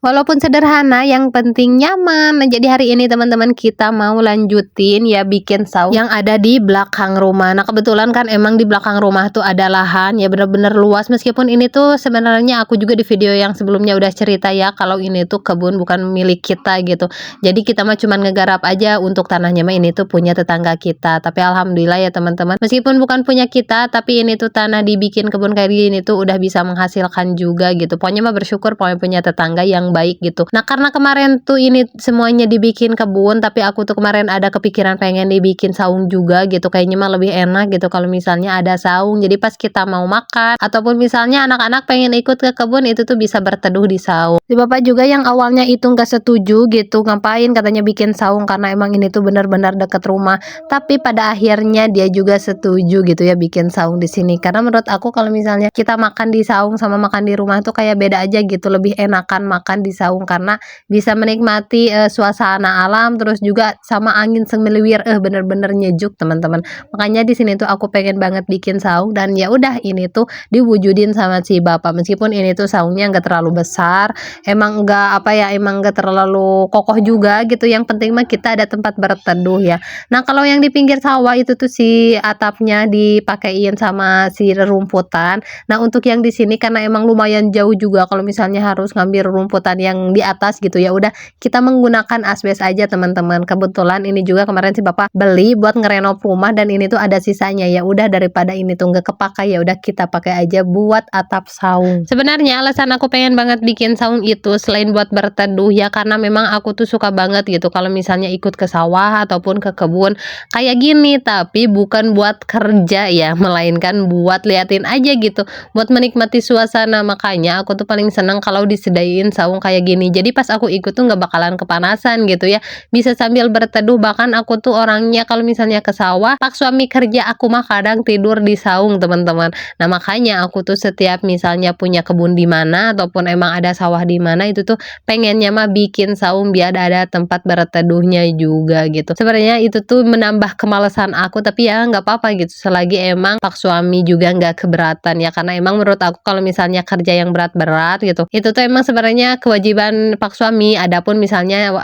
Walaupun sederhana, yang penting nyaman. Nah, jadi hari ini teman-teman kita mau lanjutin ya bikin saung yang ada di belakang rumah. Nah, kebetulan kan emang di belakang rumah tuh ada lahan ya bener-bener luas. Meskipun ini tuh sebenarnya aku juga di video yang sebelumnya udah cerita ya kalau ini tuh kebun bukan milik kita gitu. Jadi kita mah cuman ngegarap aja, untuk tanahnya mah ini tuh punya tetangga kita. Tapi alhamdulillah ya teman-teman, meskipun bukan punya kita, tapi ini tuh tanah dibikin kebun kayak gini tuh udah bisa menghasilkan juga gitu. Pokoknya mah bersyukur pokoknya punya tetangga yang baik gitu. Nah, karena kemarin tuh ini semuanya dibikin kebun, tapi aku tuh kemarin ada kepikiran pengen dibikin saung juga gitu. Kayaknya mah lebih enak gitu kalau misalnya ada saung. Jadi pas kita mau makan ataupun misalnya anak-anak pengen ikut ke kebun itu tuh bisa berteduh di saung. Si bapak juga yang awalnya itu nggak setuju gitu, ngapain katanya bikin saung karena emang ini tuh benar-benar deket rumah. Tapi pada akhirnya dia juga setuju gitu ya bikin saung di sini. Karena menurut aku kalau misalnya kita makan di saung sama makan di rumah tuh kayak beda aja gitu, lebih enakan makan di saung karena bisa menikmati suasana alam, terus juga sama angin semiliwir bener-bener nyejuk teman-teman. Makanya di sini tuh aku pengen banget bikin saung, dan ya udah ini tuh diwujudin sama si bapak. Meskipun ini tuh saungnya nggak terlalu besar, emang nggak apa ya, emang nggak terlalu kokoh juga gitu. Yang penting mah kita ada tempat berteduh ya. Nah, kalau yang di pinggir sawah itu tuh si atapnya dipakein sama si rerumputan. Nah, untuk yang di sini karena emang lumayan jauh juga kalau misalnya harus ngambil rumputan yang di atas gitu, ya udah kita menggunakan asbes aja teman-teman. Kebetulan ini juga kemarin si bapak beli buat ngerenov rumah, dan ini tuh ada sisanya. Ya udah daripada ini tuh nggak kepakai, ya udah kita pakai aja buat atap saung. Sebenarnya alasan aku pengen banget bikin saung itu selain buat berteduh ya, karena memang aku tuh suka banget gitu kalau misalnya ikut ke sawah ataupun ke kebun kayak gini, tapi bukan buat kerja ya, melainkan buat liatin aja gitu, buat menikmati suasana. Makanya aku tuh paling seneng kalau disediain saung kayak gini. Jadi pas aku ikut tuh nggak bakalan kepanasan gitu ya, bisa sambil berteduh. Bahkan aku tuh orangnya kalau misalnya ke sawah pak suami kerja, aku mah kadang tidur di saung teman-teman. Nah, makanya aku tuh setiap misalnya punya kebun di mana ataupun emang ada sawah di mana itu tuh pengennya mah bikin saung biar ada tempat berteduhnya juga gitu. Sebenarnya itu tuh menambah kemalasan aku, tapi ya nggak apa-apa gitu selagi emang pak suami juga nggak keberatan ya, karena emang menurut aku kalau misalnya kerja yang berat-berat gitu itu tuh emang sebenarnya kewajiban pak suami. Adapun misalnya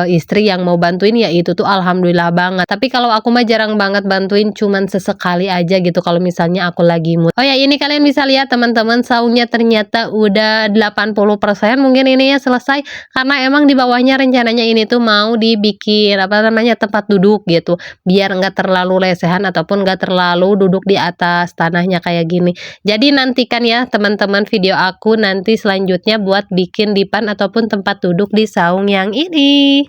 istri yang mau bantuin ya itu tuh alhamdulillah banget. Tapi kalau aku mah jarang banget bantuin, cuman sesekali aja gitu kalau misalnya aku lagi mood. Oh ya, ini kalian bisa lihat teman-teman, saungnya ternyata udah 80% mungkin ini ya selesai, karena emang di bawahnya rencananya ini tuh mau dibikin apa namanya tempat duduk gitu, biar nggak terlalu lesehan ataupun nggak terlalu duduk di atas tanahnya kayak gini. Jadi nantikan ya teman-teman video aku nanti selanjutnya buat bikin dipan ataupun tempat duduk di saung yang ini.